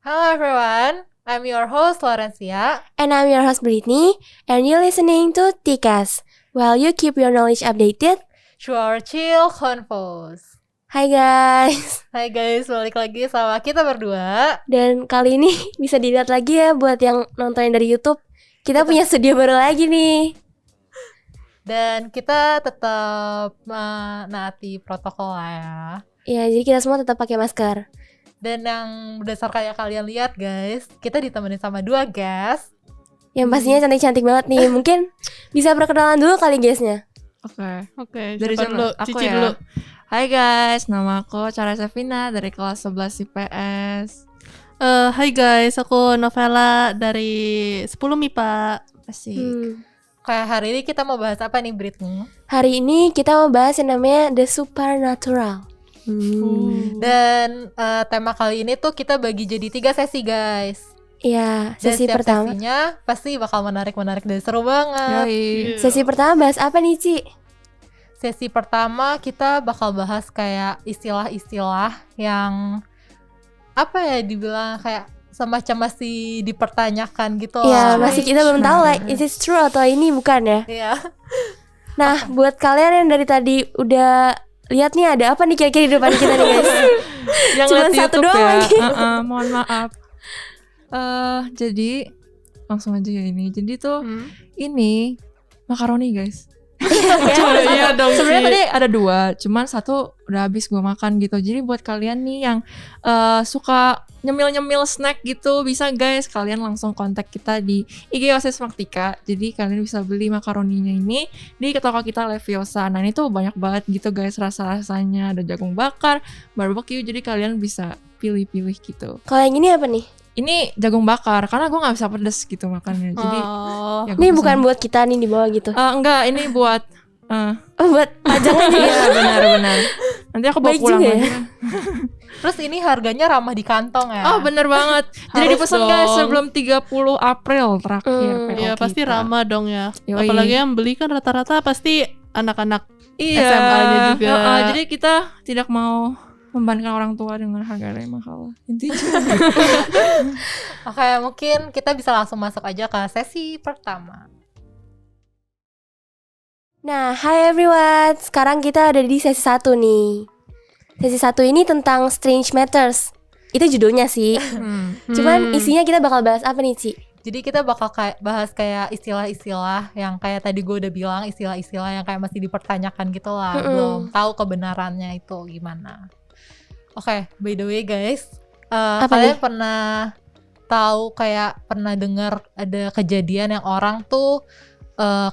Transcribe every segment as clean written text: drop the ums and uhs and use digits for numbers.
Hello everyone, I'm your host Laurencia. And I'm your host Brittany, and you're listening to TCAS, while you keep your knowledge updated. Through our chill convos. Hai guys, Hai guys, balik lagi sama kita berdua. dan kali ini bisa dilihat lagi ya buat yang nontonin dari YouTube. Kita punya studio baru lagi nih. Dan kita tetap menaati protokol lah ya. Ya, jadi kita semua tetap pakai masker. Dan yang berdasarkan yang kalian lihat guys, kita ditemenin sama 2 guest. Yang pastinya cantik-cantik banget nih. Mungkin bisa perkenalan dulu kali guysnya. Oke. Dari Siapa dulu? aku Cici ya. dulu. Hai guys, nama aku Cara Sevina dari kelas 11 IPS. Hai guys, aku Novela dari 10 MIPA. Asik. Kayak hari ini kita mau bahas apa nih Britney? Hari ini kita mau bahas yang namanya The Supernatural. Dan tema kali ini tuh kita bagi jadi 3 sesi guys. Ya, Dan sesi setiap pertama. sesinya pasti bakal menarik dan seru banget. Yoi. Sesi pertama bahas apa nih, Ci? Sesi pertama kita bakal bahas kayak istilah-istilah yang apa ya dibilang kayak semacam masih dipertanyakan gitu Ya, lah. masih kita belum tahu lah, is it true atau ini bukan ya? Iya. Nah, buat kalian yang dari tadi udah lihat nih ada apa nih kira-kira di depan kita nih guys. Yang Cuman lihat satu YouTube doang ya. lagi. Mohon maaf. Jadi langsung aja ya ini. Jadi tuh ini makaroni guys. Iya dong. Sebenarnya Ci. tadi ada 2, cuman satu udah habis gue makan gitu. Jadi buat kalian nih yang suka nyemil-nyemil snack gitu, bisa guys kalian langsung kontak kita di IG Osis Maktika. Jadi kalian bisa beli makaroninya ini di toko kita Leviosa. Nah ini tuh banyak banget gitu guys rasa-rasanya. Ada jagung bakar, barbecue, jadi kalian bisa pilih-pilih gitu. Kalau yang ini apa nih? Ini jagung bakar, karena gue gak bisa pedes gitu makannya. Jadi Oh. ya Ini bukan buat kita nih di bawah gitu. enggak, ini buat Oh, buat pajangan juga. Iya benar-benar. Nanti aku bawa Baik pulang juga lagi. ya. Terus ini harganya ramah di kantong ya. Oh bener banget. Jadi Harus dipesan dong. guys sebelum 30 April terakhir PO Iya, pasti kita. ramah dong ya. Yoi. Apalagi yang beli kan rata-rata pasti anak-anak. Iya. SMA-nya juga. Jadi kita tidak mau membandingkan orang tua dengan harga yang mahal. Intinya. Oke, mungkin kita bisa langsung masuk aja ke sesi pertama. Nah, hi everyone. Sekarang kita ada di sesi 1 nih. Sesi 1 ini tentang Strange Matters. Itu judulnya sih. Cuman isinya kita bakal bahas apa nih, Ci? Jadi kita bakal bahas kayak istilah-istilah yang kayak tadi gue udah bilang, istilah-istilah yang kayak masih dipertanyakan gitu lah. Belum tahu kebenarannya itu gimana. Oke, by the way guys, Apa kalian nih? pernah tahu kayak pernah dengar ada kejadian yang orang tuh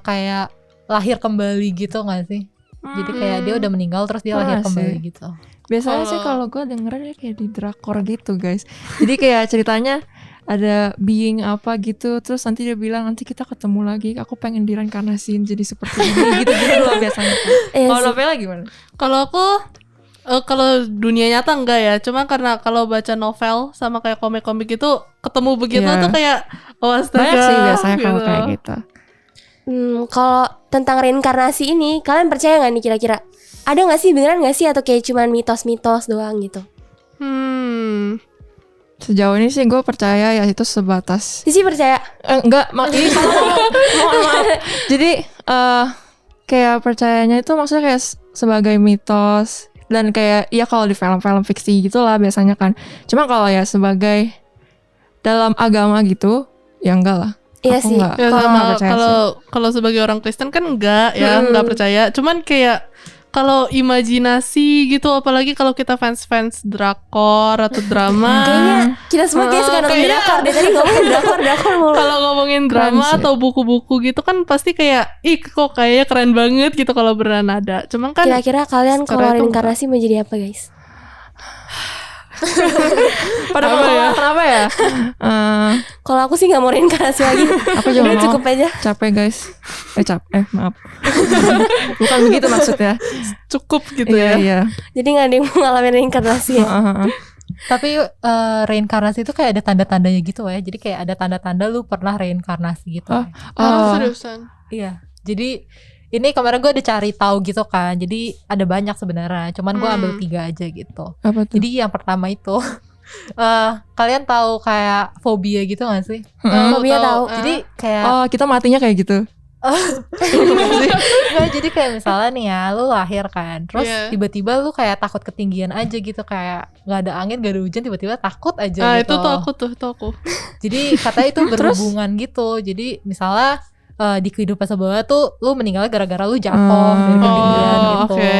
kayak lahir kembali gitu nggak sih? Jadi kayak dia udah meninggal terus dia lahir Pernah kembali sih. gitu. Biasanya sih kalau gue dengernya kayak di drakor gitu guys. Jadi kayak ceritanya ada being apa gitu, terus nanti dia bilang nanti kita ketemu lagi, aku pengen direinkarnasiin jadi seperti ini gitu loh biasanya. Iya Kalau sih. Novela gimana? Kalau aku kalau dunia nyata enggak ya. Cuma karena kalau baca novel sama kayak komik-komik itu ketemu begitu Iya. tuh kayak oh astaga. Banyak sih biasanya kalau gitu. kayak gitu. Kalau tentang reinkarnasi ini, kalian percaya nggak nih kira-kira? Ada nggak sih, beneran nggak sih, atau kayak cuman mitos-mitos doang gitu? Sejauh ini sih gue percaya ya itu sebatas Sisi percaya? enggak ini salah ngomong. Mohon maaf. Jadi kayak percayanya itu maksudnya kayak sebagai mitos dan kayak ya kalau di film-film fiksi gitulah biasanya kan. Cuma kalau ya sebagai dalam agama gitu ya enggak lah. Iya Aku sih. enggak. Ya Aku sama enggak percaya sih. kalau sebagai orang Kristen kan enggak ya, enggak percaya. Cuman kayak kalau imajinasi gitu, apalagi kalau kita fans drakor atau drama. Kayaknya kita semua kayak suka nonton kayaknya- drakor. Dari tadi ngomongin drakor mulu. Kalau ngomongin Keren drama sih. atau buku-buku gitu kan pasti kayak ih kok kayaknya keren banget gitu kalau beneran ada. Cuman kan Kira-kira kalian secara kalau itu reinkarnasi mau jadi apa guys? Pada kenapa ya? Kalau aku sih nggak mau reinkarnasi lagi. Aku juga Udah mau. cukup aja. Capek guys. Maaf. Bukan begitu maksudnya. cukup gitu Iya, ya. iya. Jadi nggak ada yang mau ngalamin reinkarnasi ya. Tapi reinkarnasi itu kayak ada tanda-tandanya gitu ya. Jadi kayak ada tanda-tanda lu pernah reinkarnasi gitu. Seriusan. Iya. Jadi ini kemarin gue ada cari tahu gitu kan. Jadi ada banyak sebenarnya. Cuman gue ambil 3 aja gitu. Apa tuh? Jadi yang pertama itu Kalian tahu kayak fobia gitu gak sih? Fobia tahu. Jadi kayak Oh, kita matinya kayak gitu. Nggak, jadi kayak misalnya nih ya, lu lahir kan, terus Iya. tiba-tiba lu kayak takut ketinggian aja gitu, kayak nggak ada angin, nggak ada hujan, tiba-tiba takut aja Ah, gitu. itu aku. Jadi katanya itu berhubungan gitu. Jadi misalnya di kehidupan sebelumnya tuh lu meninggal gara-gara lu jatuh dari ketinggian Oh, gitu. oke.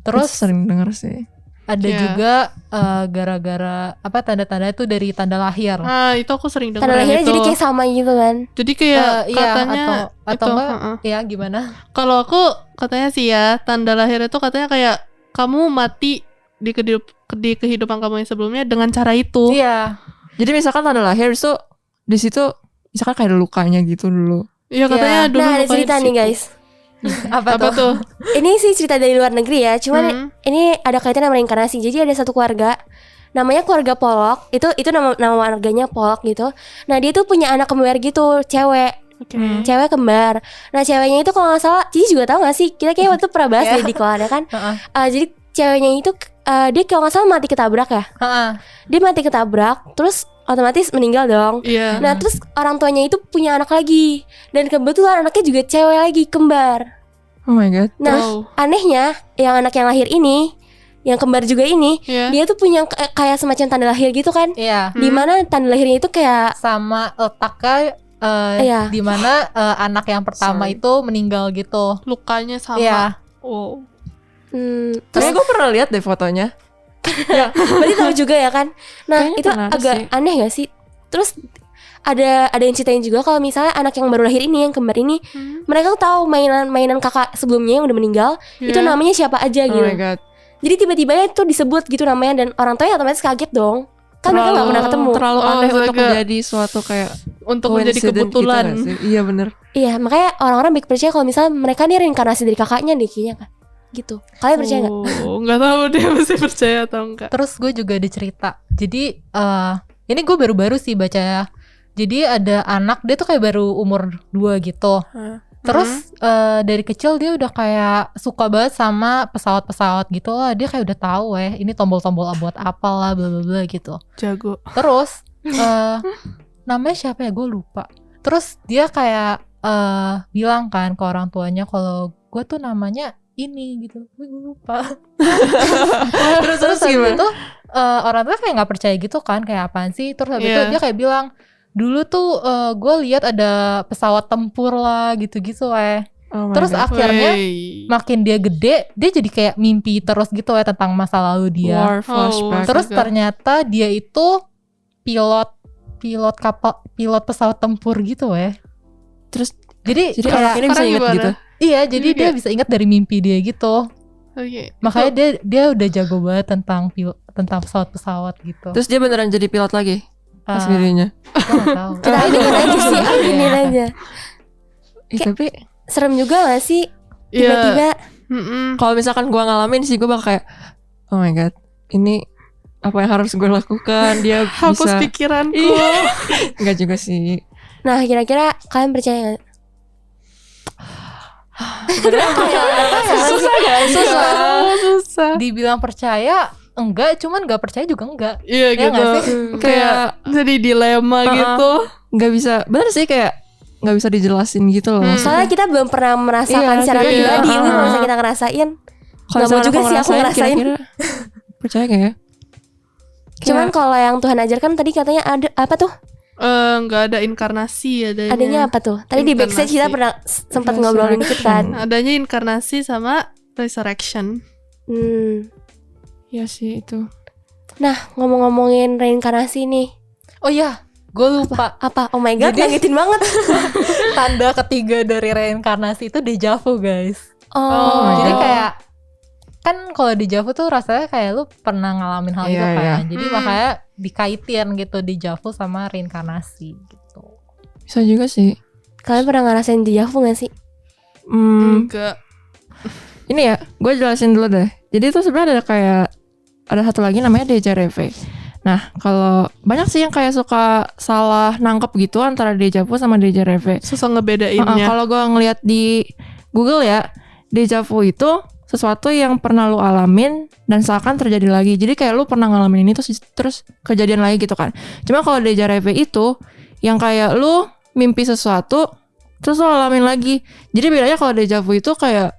Terus Itu sering denger sih. ada Iya. juga gara-gara apa tanda-tanda itu dari tanda lahir. Ah, itu aku sering dengar Tanda yang lahirnya itu. jadi kayak sama gitu kan. Jadi kayak Iya, katanya atau itu, enggak heeh. ya gimana? Kalau aku katanya sih ya, tanda lahir itu katanya kayak kamu mati di kehidupan kamu yang sebelumnya dengan cara itu. Iya. Jadi misalkan tanda lahir itu di situ misalkan kayak ada lukanya gitu dulu. Iya katanya Iya. dulu Nah, ada lukanya cerita di nih situ. guys. Apa Apa tuh? tuh? Ini sih cerita dari luar negeri ya. Cuman Hmm. ini ada kaitannya sama reinkarnasi. Jadi ada satu keluarga, namanya keluarga Pollock. Itu nama warganya Pollock gitu. Nah, dia tuh punya anak kembar gitu, cewek. Oke. Cewek kembar. Nah, ceweknya itu kalau nggak salah, Cici juga tahu nggak sih? Kita kayak waktu pernah bahas Iya. deh di kelas kan. Heeh. Jadi ceweknya itu dia kalau nggak salah mati ketabrak ya. Heeh. Dia mati ketabrak, terus otomatis meninggal dong. Iya. Nah, terus orang tuanya itu punya anak lagi. Dan kebetulan anaknya juga cewek lagi, kembar. Oh my god. Nah, Wow. anehnya yang anak yang lahir ini, yang kembar juga ini, Iya. dia tuh punya kayak semacam tanda lahir gitu kan. Iya. Dimana tanda lahirnya itu kayak Sama letaknya Iya. di mana anak yang pertama Sorry. itu meninggal gitu. Lukanya sama. Iya. Wow. terus Tapi gue pernah lihat deh fotonya. berarti tahu juga ya kan. Nah, Kayaknya itu pernah ada agak sih. Hmm. aneh gak sih? Terus ada yang ceritain juga kalau misalnya anak yang baru lahir ini, yang kembar ini, mereka tuh tahu mainan kakak sebelumnya yang udah meninggal itu Iya. namanya siapa aja Oh gitu. my god. Jadi tiba-tiba itu disebut gitu namanya, dan orang tuanya otomatis kaget dong. Kan mereka nggak pernah ketemu. Terlalu Oh, aneh untuk astaga. menjadi suatu kayak Untuk menjadi coincidence gitu kebetulan. nggak sih? Iya bener. Iya, makanya orang-orang baik percaya kalau misalnya mereka nih reinkarnasi dari kakaknya deh kayaknya kan. Gitu. Kalian percaya nggak? Oh, nggak tahu dia mesti percaya atau enggak. Terus gue juga ada cerita. Jadi ini gue baru-baru sih baca ya. Jadi ada anak, dia tuh kayak baru umur 2 gitu. Terus dari kecil dia udah kayak suka banget sama pesawat-pesawat gitu lah. Dia kayak udah tahu ini tombol-tombol buat apalah bla bla bla gitu. Jago. Terus namanya siapa ya, gue lupa. Terus dia kayak bilang kan ke orang tuanya kalau gue tuh namanya ini gitu. Gue lupa. terus habis gimana? itu orang tua kayak nggak percaya gitu kan, kayak apaan sih. Terus habis itu Iya. dia kayak bilang, dulu tuh gue lihat ada pesawat tempur lah gitu-gitu Oh my Terus god. akhirnya Wey. makin dia gede, dia jadi kayak mimpi terus gitu tentang masa lalu dia. War flashback. Terus Astaga. ternyata dia itu pilot kapal, pilot pesawat tempur gitu Terus Jadi jadi kayak anak ini bisa sekarang inget gimana? gitu. iya, jadi Jadi dia kayak- bisa ingat dari mimpi dia gitu. Oke. Makanya dia udah jago banget tentang pesawat-pesawat gitu. Terus dia beneran jadi pilot lagi pas Ah, gedenya. gua nggak tahu. Kita aminin aja sih, aminin aja. Tapi Serem juga gak sih? Iya. Tiba-tiba Mm-mm. kalau misalkan gua ngalamin sih gua bakal kayak oh my god, ini apa yang harus gue lakukan? Dia Hapus bisa pikiranku. Iya. Enggak juga sih. Nah, kira-kira kalian percaya gak? Susah kan? Susah. Susah. Dibilang percaya enggak, cuman nggak percaya juga enggak. Iya Ya gitu. nggak sih? Kayak jadi dilema gitu. Nggak bisa. Bener sih kayak nggak bisa dijelasin gitu loh. Soalnya kita belum pernah merasakan Iya, secara iya. pribadi. Ini kalau Ah. misalnya kita ngerasain, Kalau nggak mau misalkan juga sih aku ngerasain. kira-kira percaya gak ya? Cuman kalau yang Tuhan ajarkan tadi katanya ada apa tuh? Nggak ada inkarnasi adanya. Adanya apa tuh? Tadi di backstage kita Inkarnasi. pernah sempat ngobrolin dikit kan. Adanya inkarnasi sama resurrection. Iya sih itu. Nah, ngomong-ngomongin reinkarnasi nih. Oh iya, gue lupa. Apa? Oh my god, Jadi- ngagetin banget. Tanda ketiga dari reinkarnasi itu deja vu, guys. Oh, Jadi God. kayak kan kalau deja vu tuh rasanya kayak lu pernah ngalamin hal itu Iya, kan. iya. Jadi makanya dikaitin gitu deja vu sama reinkarnasi gitu. Bisa juga sih. kalian pernah ngerasain deja vu gak sih? Enggak. Ini ya, gue jelasin dulu deh. Jadi itu sebenarnya ada satu lagi namanya deja vu. Nah, kalau banyak sih yang kayak suka salah nangkep gitu antara deja vu sama deja vu. Susah ngebedainnya. Kalau gue ngeliat di Google ya, deja vu itu sesuatu yang pernah lu alamin dan seakan terjadi lagi. Jadi kayak lu pernah ngalamin ini terus kejadian lagi gitu kan. Cuma kalau déjà vu itu yang kayak lu mimpi sesuatu terus lu alamin lagi. Jadi bedanya kalau déjà vu itu kayak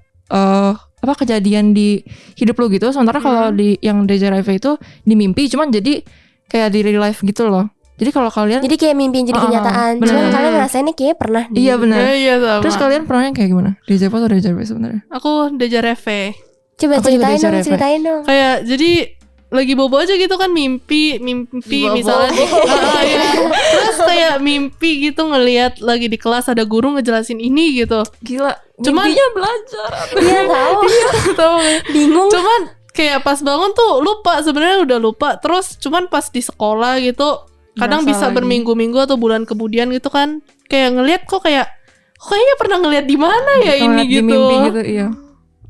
kejadian di hidup lu gitu. Sementara kalau di yang déjà vu itu di mimpi, cuman jadi kayak di real life gitu loh. Jadi kalau kalian Jadi kayak mimpi yang jadi kenyataan. Cuman kalian ngerasainnya kayaknya pernah di. Iya benar. Iya sama. Terus kalian pernahnya kayak gimana? Déjà vu atau déjà vu sebenarnya? Aku déjà vu. Coba Aku juga ceritain dong. Kayak jadi lagi bobo aja gitu kan mimpi misalnya ya. Terus kayak mimpi gitu ngelihat lagi di kelas ada guru ngejelasin ini gitu. Gila. Cuman Mimpinya belajar. Iya tahu. tahu Bingung. cuman kayak pas bangun tuh lupa, sebenarnya udah lupa. Terus cuman pas di sekolah gitu kadang Berasa bisa lagi. berminggu-minggu atau bulan kemudian gitu kan kayak ngelihat kayaknya pernah ngelihat di mana ya ini Ngeliat di gitu. mimpi gitu, iya.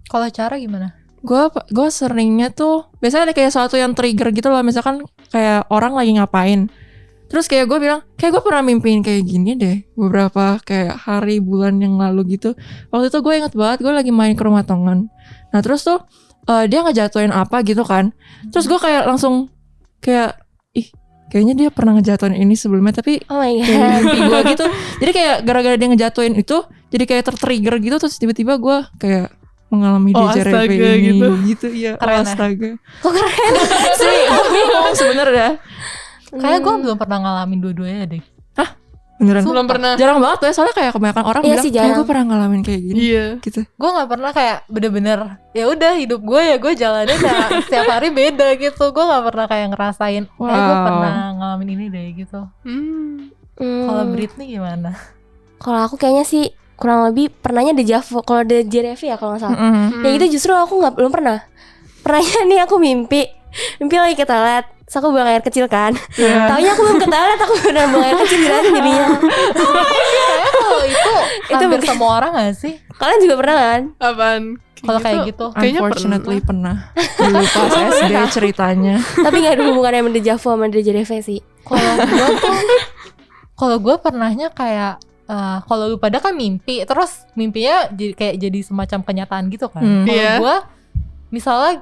Kalau cara gimana? Gue seringnya tuh biasanya ada kayak sesuatu yang trigger gitu loh. Misalkan kayak orang lagi ngapain, terus kayak gue bilang kayak gue pernah mimpiin kayak gini deh beberapa kayak hari bulan yang lalu gitu. Waktu itu gue inget banget gue lagi main ke rumah temen. Nah terus tuh dia ngejatuhin apa gitu kan. Terus gue kayak langsung kayak kayaknya dia pernah ngejatuhin ini sebelumnya tapi Oh my kayak god. mimpi gue gitu. Jadi kayak gara-gara dia ngejatuhin itu jadi kayak tertrigger gitu. Terus tiba-tiba gue kayak mengalami Oh, déjà vu astaga, ini gitu. ya. Keren ya? Astaga. Kok keren? Sih, gue bingung sebenarnya. Kayak gue belum pernah ngalamin dua-duanya deh. Beneran. Belum pernah. Jarang banget ya, soalnya kayak kebanyakan orang Iya bilang, sih, kayak jarang. gue pernah ngalamin kayak gini. Iya. Gitu. Gue nggak pernah kayak bener-bener ya udah hidup gue ya gue jalanin ya setiap hari beda gitu. Gue nggak pernah kayak ngerasain kayak gue Wow. pernah ngalamin ini deh gitu. Kalau Britney gimana? Kalau aku kayaknya sih kurang lebih pernahnya déjà vu. Kalau déjà vu ya kalau nggak salah. Mm-mm. Yang itu justru aku belum pernah. Pernahnya nih aku mimpi lagi ke toilet. Terus aku buang air kecil kan. Taunya aku belum ke toilet, aku benar buang air kecil jelasin jadinya. Kayaknya kalau itu hampir bukan- semua orang gak sih? Kalian juga pernah kan? Apaan? Kalau kayak gitu. Kayaknya Unfortunately pernah. Dulu pas SD ceritanya. Tapi gak ada hubungannya sama déjà vu sama déjà vu sih. Kalau gue pernahnya kayak kalau lu pada kan mimpi, terus mimpinya kayak jadi semacam kenyataan gitu kan. Kalau Iya. gue misalnya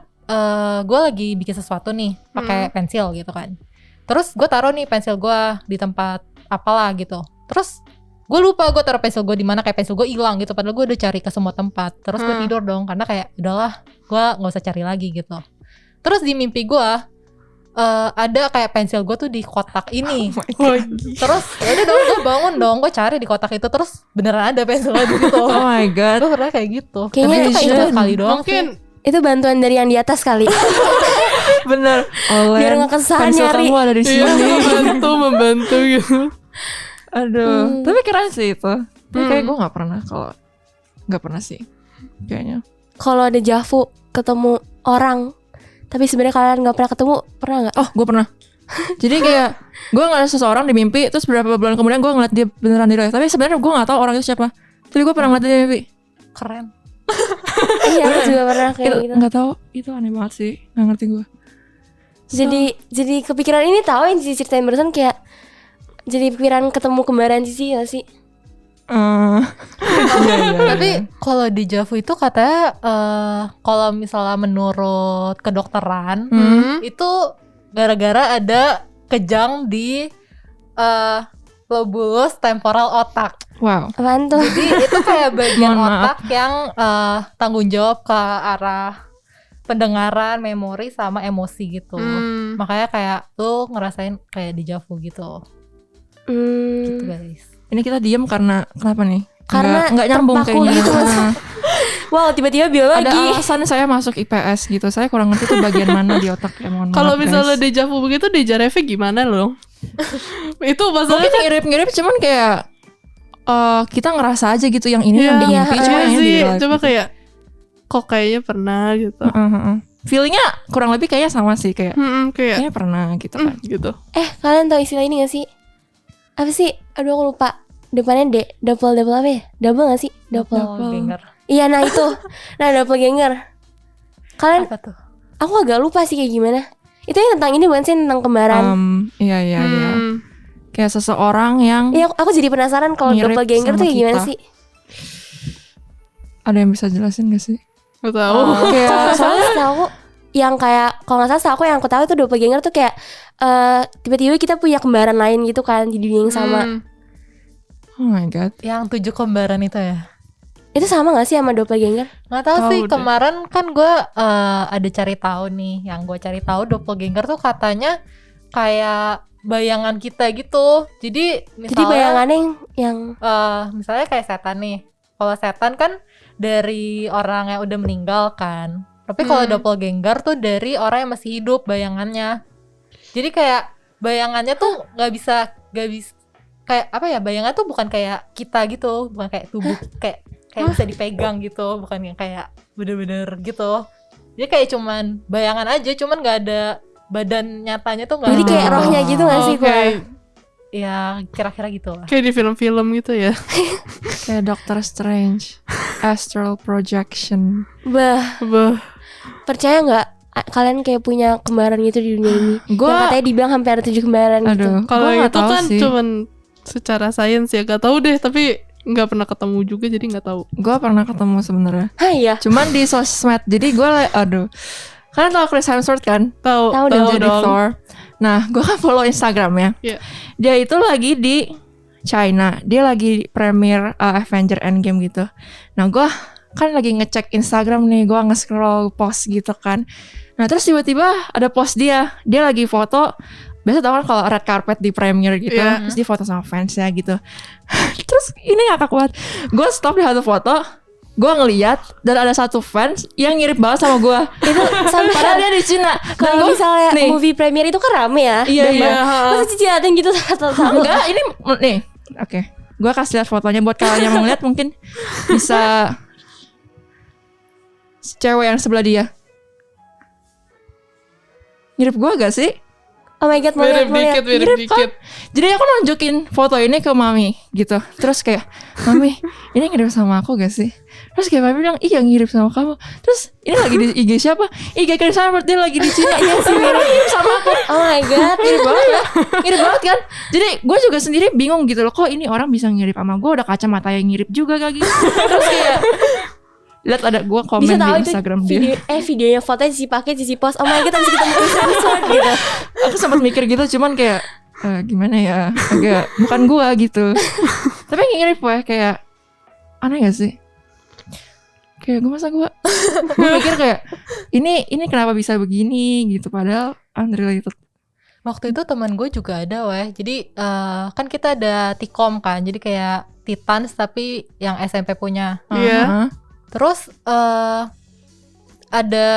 gue lagi bikin sesuatu nih pakai pensil gitu kan. Terus gue taruh nih pensil gue di tempat apalah gitu. Terus gue lupa gue taruh pensil gue di mana, kayak pensil gue hilang gitu. Padahal gue udah cari ke semua tempat. Terus gue tidur dong karena kayak udahlah gue nggak usah cari lagi gitu. Terus di mimpi gue ada kayak pensil gue tuh di kotak ini. Terus ya udah dong gue bangun dong, gue cari di kotak itu terus beneran ada pensil gue di situ. Oh my god. Gue pernah kayak gitu. Kayaknya Tapi itu itu kayak kayak itu. sekali doang Mungkin sih. Itu bantuan dari yang di atas kali. Bener. Olen, Biar nggak kesusahan pensil nyari. kamu ada di Iya, sini. membantu gitu. Aduh. Tapi keren sih itu. Tapi kayak gue gak pernah kalau. Gak pernah sih. Kayaknya. Kalau ada déjà vu ketemu orang tapi sebenarnya kalian nggak pernah ketemu, pernah nggak? Oh gue pernah. Jadi kayak gue ngeliat seseorang di mimpi. Terus beberapa bulan kemudian gue ngeliat dia beneran di real life. Tapi sebenarnya gue gak tahu orang itu siapa. Tapi gue pernah ngeliat dia di mimpi. Keren. Iya, aku juga pernah kayak gitu. Gak tahu. Itu aneh banget sih. Gak ngerti gue. Jadi kepikiran ini tahu yang Cici ceritain barusan kayak jadi pikiran ketemu kembaran Cici gak sih? Tapi kalau déjà vu itu katanya kalau misalnya menurut kedokteran itu gara-gara ada kejang di lobulus temporal otak. Wow. Apaan tuh? Jadi itu kayak bagian Mohon maaf. otak yang tanggung jawab ke arah pendengaran, memori sama emosi gitu. Makanya kayak tuh ngerasain kayak déjà vu gitu. Gitu guys. Ini kita diem karena kenapa nih? Karena nggak nyambung terpaku kayaknya. gitu, Mas. Wow, tiba-tiba biologi. Ada alasan saya masuk IPS gitu. Saya kurang ngerti tuh bagian mana di otak ya, mohon Kalau maaf, misalnya guys. déjà vu begitu, déjà vu gimana loh? Itu masalahnya Mungkin mirip-mirip cuman kayak kita ngerasa aja gitu yang ini yang di Iya, mimpi iya cuma yang di sih, real life coba gitu. kayak kok kayaknya pernah gitu. Feelingnya kurang lebih kayaknya sama sih kayak Kayak kayaknya pernah gitu kan. gitu. Kalian tahu istilah ini gak sih? Apa sih? Aduh aku lupa. Depannya double apa ya? Double gak sih? Double. Denger. Iya, nah itu. Nah, doppelganger. Kalian Apa tuh? aku agak lupa sih kayak gimana. Itu yang tentang ini bukan sih, tentang kembaran. Iya. Kayak seseorang yang Iya, aku jadi penasaran kalau mirip doppelganger sama tuh kayak gimana kita. sih? Ada yang bisa jelasin gak sih? Gak tahu. Kayak soalnya setahu aku yang kayak kalau nggak salah setahu aku yang aku tahu itu doppelganger tuh kayak tiba-tiba kita punya kembaran lain gitu kan di dunia yang sama. Oh my god. Yang 7 kembaran itu ya. Itu sama gak sih sama doppelganger? Nggak tahu Tahu sih, deh. kemarin kan gue ada cari tahu nih. Yang gue cari tahu doppelganger tuh katanya kayak bayangan kita gitu. Jadi misalnya Jadi bayangannya yang misalnya kayak setan nih. Kalau setan kan dari orang yang udah meninggal kan. Tapi kalau doppelganger tuh dari orang yang masih hidup bayangannya. Jadi kayak bayangannya tuh nggak bisa kayak apa ya, bayangan tuh bukan kayak kita gitu, bukan kayak tubuh kayak bisa dipegang gitu, bukan yang kayak bener-bener gitu. Jadi kayak cuman bayangan aja, cuman nggak ada badan nyatanya tuh nggak. jadi kayak ada. rohnya gitu gak sih gue? Ya kira-kira gitu lah. Kayak di film-film gitu ya. Kayak Doctor Strange, astral projection. Bah, Bah. percaya nggak kalian kayak punya kembaran gitu di dunia ini? Gua- Yang katanya dibilang hampir ada 7 kembaran gitu. Aduh, Kalau gua nggak itu tahu kan sih. cuman secara sains ya, gak tahu deh, tapi nggak pernah ketemu juga jadi nggak tahu. Gue pernah ketemu sebenarnya. Hah iya. Cuman di sosmed. Jadi gue aduh. Kalian tahu Chris Hemsworth kan? Tahu Tahu dong. Jadi Thor. Nah, gue kan follow Instagramnya. Iya. Dia itu lagi di China. Dia lagi premiere Avenger Endgame gitu. Nah, gue kan lagi ngecek Instagram nih. Gue nge-scroll post gitu kan. Nah, terus tiba-tiba ada post dia. Dia lagi foto. Biasa tau kan kalau red carpet di premiere gitu. Iya. Terus dia foto sama fansnya gitu. Terus ini ngakak kuat. Gue stop di satu foto. Gue ngeliat dan ada satu fans yang mirip banget sama gue. Itu sampai Padahal dia di Cina. Dan kalau gua- misalnya nih. movie premiere itu kan rame ya. Iya, Dan iya. masa cici dateng gitu satu-satu. Enggak, ini nih. Oke. Gue kasih lihat fotonya buat kalian yang mau ngeliat mungkin bisa cewek yang sebelah dia. Mirip gue gak sih? Oh my god, mau lihat, mau lihat. Mirip Mirip kan? dikit. Jadi aku nunjukin foto ini ke mami gitu. Terus kayak, mami ini mirip sama aku gak sih? Terus kayak mami bilang, iya mirip sama kamu. Terus ini lagi di IG siapa? IG Chris Hemsworth, dia lagi di Cina. Iya sih mirip sama aku. Oh my god. Mirip banget ya. Mirip banget kan. Jadi gue juga sendiri bingung gitu loh. Kok ini orang bisa ngirim sama gue. Udah kacamata yang ngirip juga kayak gitu. Terus kayak lihat ada gue komen Bisa tahu di itu Instagram video, dia. videonya fotonya Cici pakai, Cici post. Oh my god, habis ketemu Chris Hemsworth gitu. Aku sempat mikir gitu. Cuman kayak gimana ya. Agak bukan gue gitu. Tapi ngirip ya. Kayak aneh gak sih? Kayak gue masa gue mikir kayak ini kenapa bisa begini gitu. Padahal unrelated. Waktu itu teman gue juga ada weh. Jadi kan kita ada Tikom kan. Jadi kayak Titans tapi yang SMP punya. Iya. Terus ada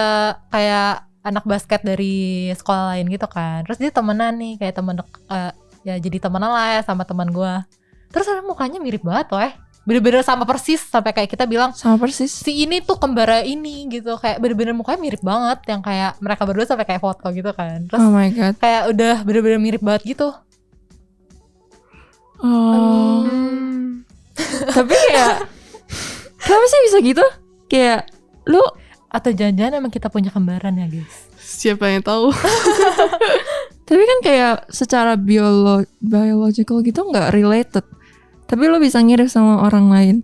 kayak anak basket dari sekolah lain gitu kan. Terus dia temenan nih, kayak temen ya jadi temenan lah ya sama teman gue. Terus mukanya mirip banget weh. Bener-bener sama persis, sampai kayak kita bilang Sama persis. si ini tuh kembara ini gitu. Kayak bener-bener mukanya mirip banget. Yang kayak mereka berdua sampai kayak foto gitu kan. Terus Oh my god. kayak udah bener-bener mirip banget gitu. Oh. Tapi kayak kenapa sih bisa gitu? Kayak lu Atau jangan-jangan emang kita punya kembaran ya guys. Siapa yang tahu? tapi kan kayak secara biological gitu nggak related. Tapi lu bisa ngirim sama orang lain.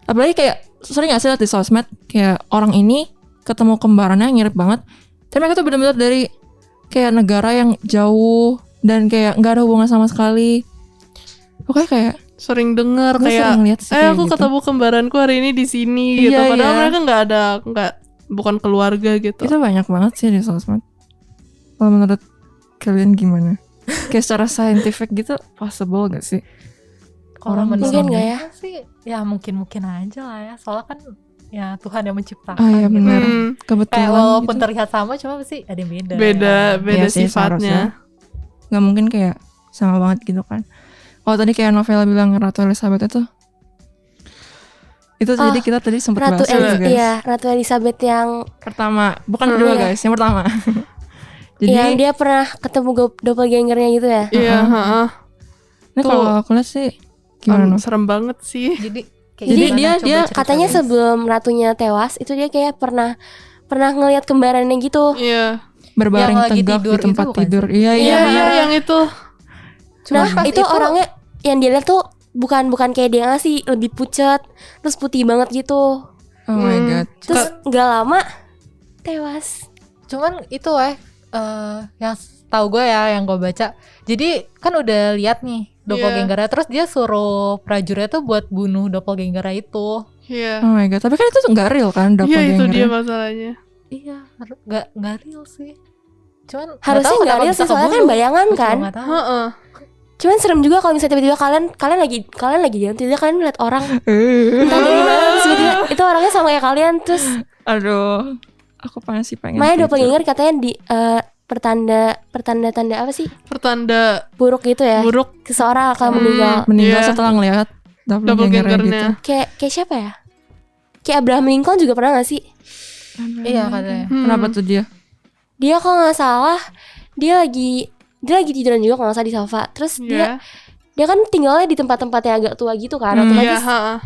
Apalagi kayak sering gak sih liat di sosmed kayak orang ini ketemu kembarannya mirip banget. Tapi mereka tuh benar-benar dari kayak negara yang jauh dan kayak nggak ada hubungan sama sekali. Pokoknya kayak Sering dengar gue kayak sering lihat sih kayak aku gitu. ketemu kembaranku hari ini di sini gitu. Iya, Padahal iya. mereka nggak bukan keluarga gitu. Itu banyak banget sih di sosmed. Kalau menurut kalian gimana? Kayak secara scientific gitu possible gak sih? Kalau Orang menurut mungkin gue nggak ya? sih ya mungkin aja lah ya. Soalnya kan ya Tuhan yang menciptakan. Oh iya gitu. benar. Hmm, Kebetulan Kayak walaupun gitu. terlihat sama cuma pasti ada yang beda. beda Iya sih, sifatnya. Gak mungkin kayak sama banget gitu kan. Kalau tadi kayak Novela bilang Ratu Elizabeth itu Oh, jadi kita tadi sempat Ratu bahas juga, guys. Iya, Ratu Elizabeth yang Pertama, bukan kedua Iya. guys, yang pertama. Jadi yang dia pernah ketemu doppelgangernya gitu ya. Iya, heeh. ini kalau Tuh. aku lihat sih gimana Nov? Serem banget sih. Jadi kayak Jadi gimana? dia- Coba dia ceritain. Katanya sebelum ratunya tewas itu dia kayak pernah ngelihat kembarannya gitu. Iya. Berbaring yang lagi tegak tidur di tempat itu bukan tidur. Iya, Iya, iya. iya yang itu. Cuma Nah, pas itu orangnya yang dia lihat tuh bukan kayak dia ngasih, lebih pucat, terus putih banget gitu. Oh my god. Terus nggak lama tewas. Cuman itu yang tahu gue ya, yang gue baca. Jadi kan udah lihat nih doppelganger, terus dia suruh prajuritnya tuh buat bunuh doppelganger itu. Iya. Oh my god. Tapi kan itu tuh nggak real kan Iya, itu doppelganger. dia masalahnya. Iya, nggak real sih. Cuman Harusnya nggak real sih, soalnya kan bayangan kan. Heeh. Cuman serem juga kalau misalnya tiba-tiba kalian lagi jalan, tiba-tiba kalian ngeliat orang entah dari mana, terus tiba-tiba itu orangnya sama kayak kalian, terus Aduh. Aku pengen Maya gitu. doppelganger katanya di pertanda apa sih? Pertanda Buruk gitu ya. buruk Seseorang akan meninggal. Meninggal Iya. setelah ngelihat doppelgangernya gitu. doppelgangernya. Kayak siapa ya? Kayak Abraham Lincoln juga pernah gak sih? Iya katanya. Kenapa tuh dia? Dia kalau nggak salah dia lagi tiduran juga kalau nggak salah di sofa. Terus Iya. dia kan tinggalnya di tempat-tempat yang agak tua gitu kan. Iya, heeh.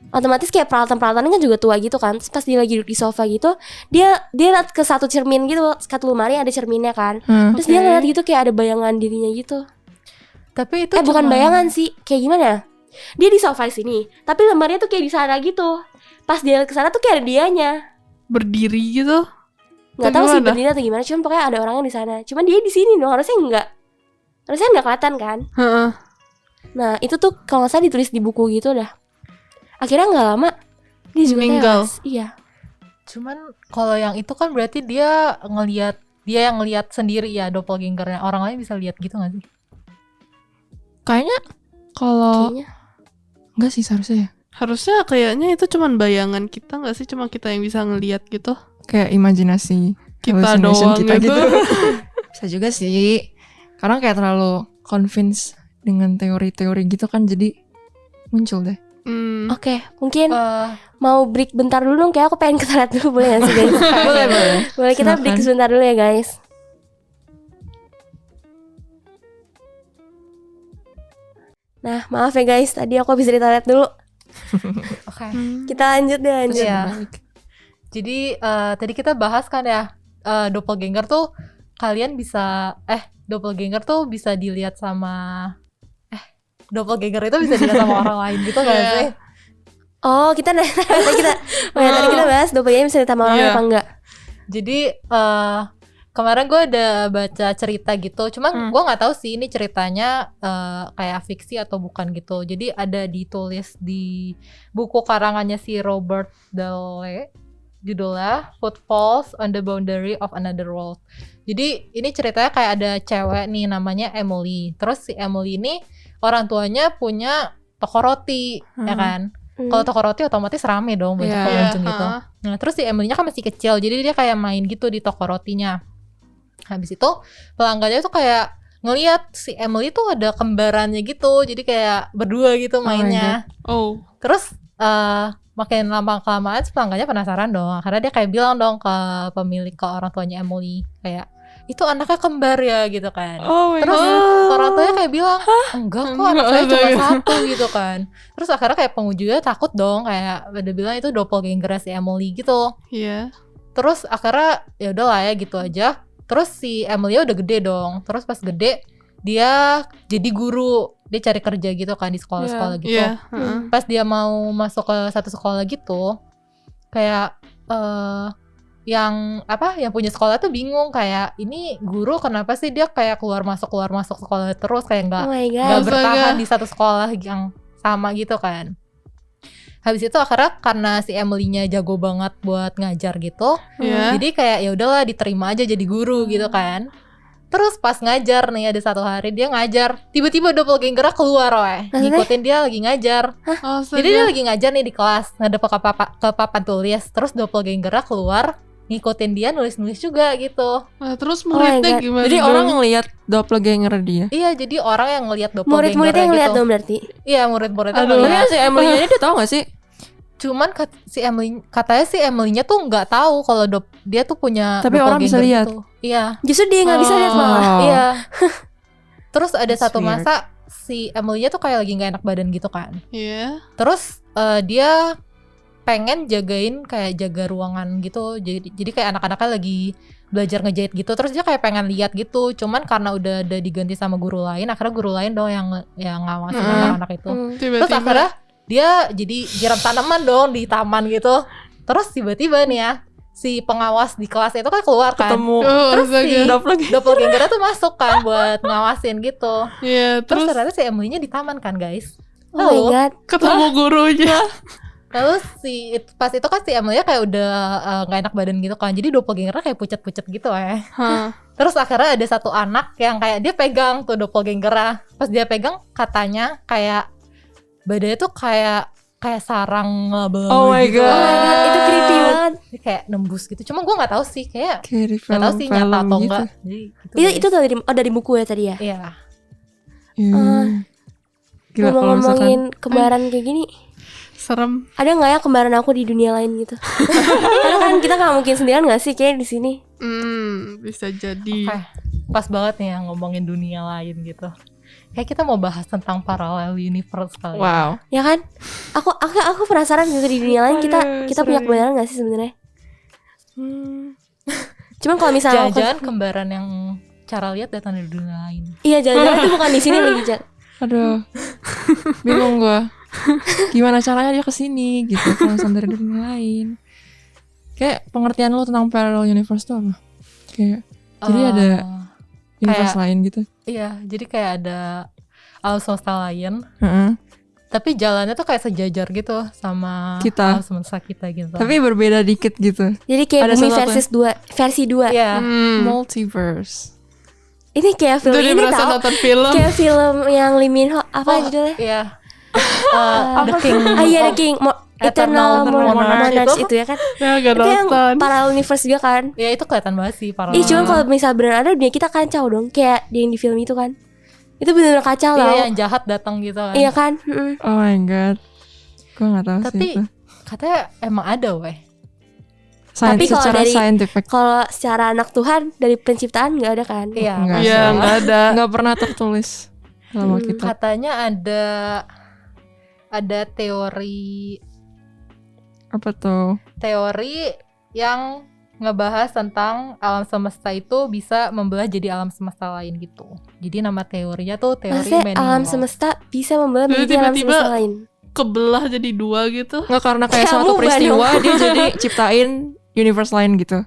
Otomatis kayak peralatan-peralatannya kan juga tua gitu kan. Terus pas dia lagi duduk di sofa gitu, dia lihat ke satu cermin gitu, satu lemari ada cerminnya kan. Terus dia ngeliat gitu kayak ada bayangan dirinya gitu. Tapi itu Bukan cuma- bayangan sih, kayak gimana? Dia di sofa sini, tapi lemarinya tuh kayak di sana gitu. Pas dia ke sana tuh kayak ada dianya. Berdiri gitu. Nggak tahu sih Gimana? berdiri atau gimana, cuman pokoknya ada orangnya di sana. Cuman dia di sini dong, harusnya nggak kelihatan kan. Heeh. Nah itu tuh kalau nggak salah ditulis di buku gitu dah. Akhirnya nggak lama dia juga Meninggal. tewas. Iya. Cuman kalau yang itu kan berarti dia yang ngelihat sendiri ya doppelgangernya. Orang lain bisa lihat gitu nggak sih? Kayaknya kalau Kayaknya. enggak sih seharusnya ya. Harusnya kayaknya itu cuman bayangan kita nggak sih? Cuma kita yang bisa ngelihat gitu. Kayak imajinasi Kita hallucination doang kita gitu. Bisa juga sih. Karena kayak terlalu convince dengan teori-teori gitu kan, jadi muncul deh. Oke, mungkin Eh, mau break bentar dulu dong. Kayak aku pengen ke toilet dulu, boleh nggak sih guys? Boleh. Boleh kita Silakan. break sebentar dulu ya guys. Nah maaf ya guys, tadi aku habis dari toilet dulu. Oke. Kita lanjut deh, lanjut. Iya. Jadi tadi kita bahas kan ya doppelganger tuh kalian bisa doppelganger tuh bisa dilihat sama doppelganger itu bisa dilihat sama orang lain gitu nggak Iya. sih? Oh kita tadi kita bahas doppelganger bisa ditambah orang Iya. apa enggak? Jadi kemarin gue ada baca cerita gitu, cuma gue nggak tahu sih ini ceritanya kayak fiksi atau bukan gitu. Jadi ada ditulis di buku karangannya si Robert Dahle, judulnya Footfalls on the Boundary of Another World. Jadi ini ceritanya kayak ada cewek nih namanya Emily. Terus si Emily ini orang tuanya punya toko roti, ya kan? Kalau toko roti otomatis rame dong banyak Iya. pengunjung gitu. Heeh. Nah terus si Emily-nya kan masih kecil, jadi dia kayak main gitu di toko rotinya. Habis itu pelanggannya tuh kayak ngelihat si Emily tuh ada kembarannya gitu, jadi kayak berdua gitu mainnya. Oh. Terus makin lama kelamaan si pelanggannya penasaran dong, karena dia kayak bilang dong ke pemilik, ke orang tuanya Emily kayak itu anaknya kembar ya gitu kan. Oh my Terus god. orang tuanya kayak bilang enggak kok, anak saya Enggak, cuma enggak. satu gitu kan. Terus akhirnya kayak pengunjungnya takut dong, kayak pada bilang itu doppelganger si Emily gitu. Iya. Terus akhirnya ya udahlah ya gitu aja. Terus si Emily udah gede dong. Terus pas gede dia jadi guru, dia cari kerja gitu kan di sekolah-sekolah gitu. Iya. Heeh. Pas dia mau masuk ke satu sekolah gitu, kayak yang punya sekolah tuh bingung kayak ini guru kenapa sih dia kayak keluar masuk sekolah terus, kayak Oh my nggak god. bertahan Astaga. di satu sekolah yang sama gitu kan. Habis itu akhirnya karena si Emily-nya jago banget buat ngajar gitu, Iya. jadi kayak ya udahlah diterima aja jadi guru gitu kan. Terus pas ngajar nih ada satu hari dia ngajar, tiba-tiba doppelganger keluar weh, Maksudnya? ngikutin dia lagi ngajar. Oh, Jadi dia lagi ngajar nih di kelas, ngadep ke papan tulis, terus doppelganger keluar ngikutin dia nulis-nulis juga gitu. Nah, terus Oh my muridnya God. gimana? Jadi dong? orang ngelihat doppelganger dia. Iya, jadi orang yang ngelihat doppelganger Murid-muridnya yang lihat gitu. dong berarti. Iya, murid-muridnya Aduh. Tapi ngeliat. si Emily ini dia tahu gak sih? Cuman katanya si Emily-nya tuh nggak tahu kalau dia tuh punya Tapi orang bisa doppelganger lihat. gitu. Iya. Justru dia nggak bisa lihat malah. Oh. Iya. Terus ada That's satu weird. masa si Emily-nya tuh kayak lagi nggak enak badan gitu kan. Iya. Terus dia pengen jaga ruangan gitu. Jadi kayak anak-anaknya lagi belajar ngejahit gitu. Terus dia kayak pengen lihat gitu. Cuman karena udah ada diganti sama guru lain, akhirnya guru lain dong yang ngawasin anak-anak itu. Terus Tiba-tiba. akhirnya dia jadi nyiram tanaman dong di taman gitu. Terus tiba-tiba nih ya, si pengawas di kelas itu kan keluar kan. Ketemu. Terus si Doppelganger. doppelganger tuh masuk kan buat ngawasin gitu. Iya, Terus terus ternyata si Emily-nya ditaman kan guys. Oh my god. ketemu gurunya. Lalu pas itu kan si Emily kayak udah gak enak badan gitu kan. Jadi doppelganger kayak pucet-pucet gitu ya. Hah. Terus akhirnya ada satu anak yang kayak dia pegang tuh doppelganger. Pas dia pegang katanya kayak badannya tuh kayak sarang ngebel Oh my gitu. God. Oh my god, itu creepy banget. Dia kayak nembus gitu. Cuma gue nggak tahu sih, kayak Kayak di nggak tahu sih nyata film-film atau gitu. enggak. Jadi, gitu Itu guys. dari buku ya tadi ya. Iya. Gila kalau misalkan Ngomong-ngomongin kembaran kayak gini, Serem. ada nggak ya kembaran aku di dunia lain gitu? Karena kan kita nggak mungkin sendirian nggak sih kayak di sini. Bisa jadi. Oke. Pas banget nih yang ngomongin dunia lain gitu. Kayak kita mau bahas tentang parallel universe kali. wow. Ya kan? Aku penasaran gitu di dunia lain Aduh, kita punya seru. kembaran nggak sih sebenarnya? Cuman kalau misalnya Jangan-jangan kembaran yang cara lihat datang dari dunia lain. iya jangan-jangan itu bukan di sini lagi Jal. Aduh. Bingung gua. Gimana caranya dia kesini gitu kalau misalnya dari dunia lain. Kayak pengertian lo tentang parallel universe tuh apa? Kayak jadi ada universe kayak- lain gitu. Iya, jadi kayak ada alam semesta lain. Heeh. Tapi jalannya tuh kayak sejajar gitu sama Kita. alam semesta kita gitu. Tapi berbeda dikit gitu. Jadi kayak Ada bumi sesuatu. versi 2. Iya. Multiverse. Ini kayak film Itu dia ini berasa tau. nonton film. Kayak film yang Lee Min Ho apa Oh, judulnya? Iya. The King. Ah iya The King Eternal Monarch itu ya kan. Ya gak Itu yang nonton. parallel universe juga kan. Ya itu kelihatan banget sih paralel. Ih cuman kalau misal beneran ada dunia kita kacau dong. Kayak yang di film itu kan. Itu bener-bener kacau Iya, lah. yang jahat datang gitu kan. Iya kan. Mm. Oh my god. Gue gak tahu Tapi sih itu. katanya emang ada weh. Tapi kalau Secara dari- scientific Kalau secara anak Tuhan dari penciptaan nggak ada kan? Iya. Enggak. Iya, nggak ada. nggak pernah tertulis dalam Alkitab. Katanya ada teori Apa tuh? yang ngebahas tentang alam semesta itu bisa membelah jadi alam semesta lain gitu. Jadi nama teorinya tuh teori Maksudnya alam Many semesta bisa membelah Jadi menjadi alam tiba-tiba- semesta lain. Kebelah jadi 2 gitu. Nggak karena kayak Kayak suatu Muba peristiwa dong. dia jadi ciptain universe lain gitu.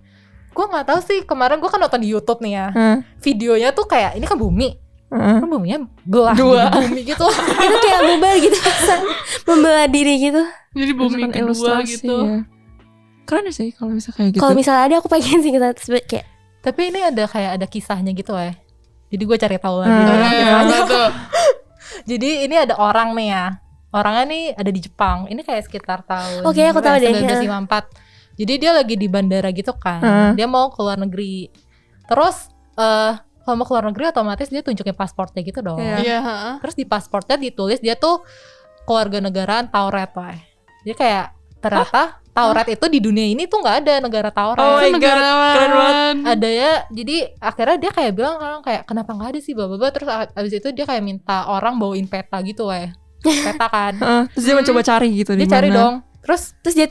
Gue nggak tahu sih, kemarin gue kan nonton di YouTube nih ya. Hah? Videonya tuh kayak ini kan bumi. Heeh. Kan buminya belah Dua. jadi bumi gitu. Itu kayak mobile gitu bisa membelah diri gitu. Jadi bumi Misalkan kedua ilustrasi gitu. ya. Keren sih kalau bisa kayak gitu. Kalau misalnya ada aku pengen sih kita sebut kayak Tapi ini ada kisahnya gitu ya. Jadi gue cari tahu lagi. Hmm. tentang Iya, kisahnya. betul. Jadi ini ada orang nih ya. Orangnya nih ada di Jepang. Ini kayak sekitar tahun Oke, aku tahu deh. 1954. Jadi dia lagi di bandara gitu kan. Heeh. Dia mau keluar negeri. Terus kalau mau keluar negeri otomatis dia tunjukin pasportnya gitu dong. Iya. Iya, heeh. Terus di pasportnya ditulis dia tuh keluarga negaraan Tauret lah. Jadi kayak ternyata Tauret itu di dunia ini tuh nggak ada negara Tauret. Oh my Itu God, negarawan. keren banget. Ada ya, jadi akhirnya dia kayak bilang kan kayak kenapa nggak ada sih baba. Terus abis itu dia kayak minta orang bawain peta gitu peta kan. Heeh, terus dia mencoba cari gitu Dia di cari mana. dong. Terus terus dia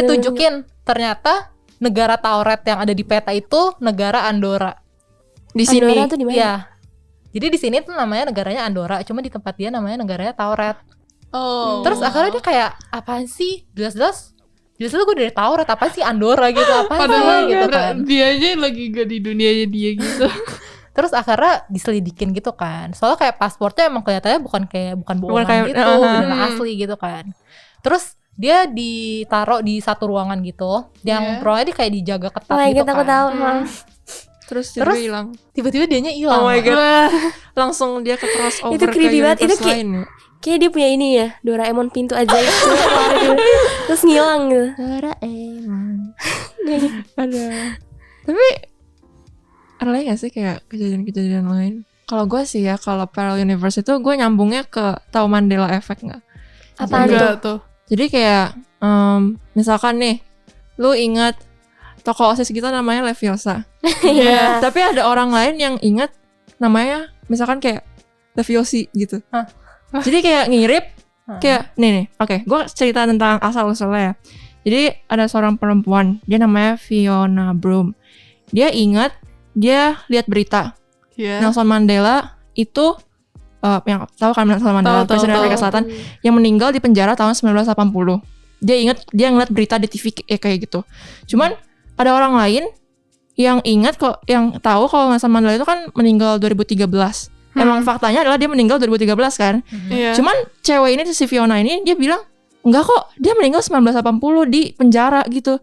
tunjukin ternyata negara Tauret yang ada di peta itu negara Andorra. Di sini. Andorra tuh di mana? Iya. Jadi di sini tuh namanya negaranya Andorra, cuma di tempat dia namanya negaranya Tauret. Oh. Terus akhirnya dia kayak apaan sih? Jelas-jelas gue dari Tauret, apa sih Andorra gitu, apa Padahal sih gitu kan. dia aja lagi gak di dunianya dia gitu. Terus akhirnya diselidikin gitu kan. Soalnya kayak pasportnya emang kelihatannya bukan bohongan kayak- gitu, beneran Hmm. asli gitu kan. Terus dia ditaruh di satu ruangan gitu, yang Iya. ruangannya dia kayak dijaga Oh ketat my gitu god aku kan. tahu. Terus Terus- dia hilang. Tiba-tiba dianya hilang. Oh my god. Wah, Langsung dia ke crossover Itu creepy ke banget. Itu universe kayak- lain ya. Kayak dia punya ini ya, Doraemon pintu ajaib tuh, keluar gitu. Terus ngilang gitu. Doraemon. Ada. Tapi ada lagi gak sih kayak kejadian-kejadian lain? Kalau gue sih ya, kalau parallel universe itu gue nyambungnya ke tahu Mandela Effect nggak? Apaan tuh? enggak tuh. Jadi kayak misalkan nih, lu ingat tokoh OSIS kita namanya Leviosa. Iya. Tapi ada orang lain yang ingat namanya misalkan kayak Leviosi gitu. Hah? Jadi kayak ngirip Hah. kayak nih. Oke, gue cerita tentang asal usulnya ya. Jadi ada seorang perempuan, dia namanya Fiona Broom. Dia ingat dia lihat berita Iya. Nelson Mandela itu yang tahu kan Nelson Mandela Tahu, presiden tahu. Afrika Selatan yang meninggal di penjara tahun 1980. dia ngeliat berita di TV kayak gitu. Cuman ada orang lain yang ingat kok, yang tahu kalau Nelson Mandela itu kan meninggal 2013. Emang faktanya adalah dia meninggal 2013 kan. Iya. Cuman cewek ini, si Fiona ini, dia bilang enggak kok, dia meninggal 1980 di penjara gitu.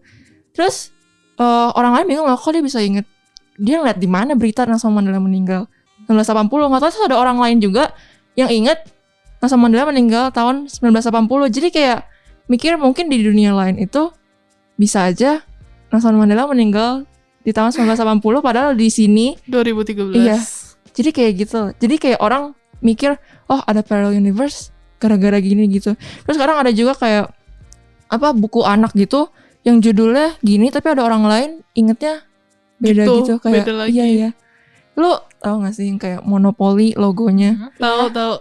Terus orang lain bingung lah, kok dia bisa inget. Dia ngeliat di mana berita Nelson Mandela meninggal 1980. Nggak tahu, terus ada orang lain juga yang inget Nelson Mandela meninggal tahun 1980. Jadi kayak mikir mungkin di dunia lain itu bisa aja Nelson Mandela meninggal di tahun 1980 padahal di sini 2013. Iya. Jadi kayak gitu. Jadi kayak orang mikir, oh ada parallel universe gara-gara gini gitu. Terus sekarang ada juga kayak buku anak gitu yang judulnya gini tapi ada orang lain ingetnya beda gitu kayak beda lagi. Iya. Lu tahu gak sih yang kayak Monopoly logonya? Tahu.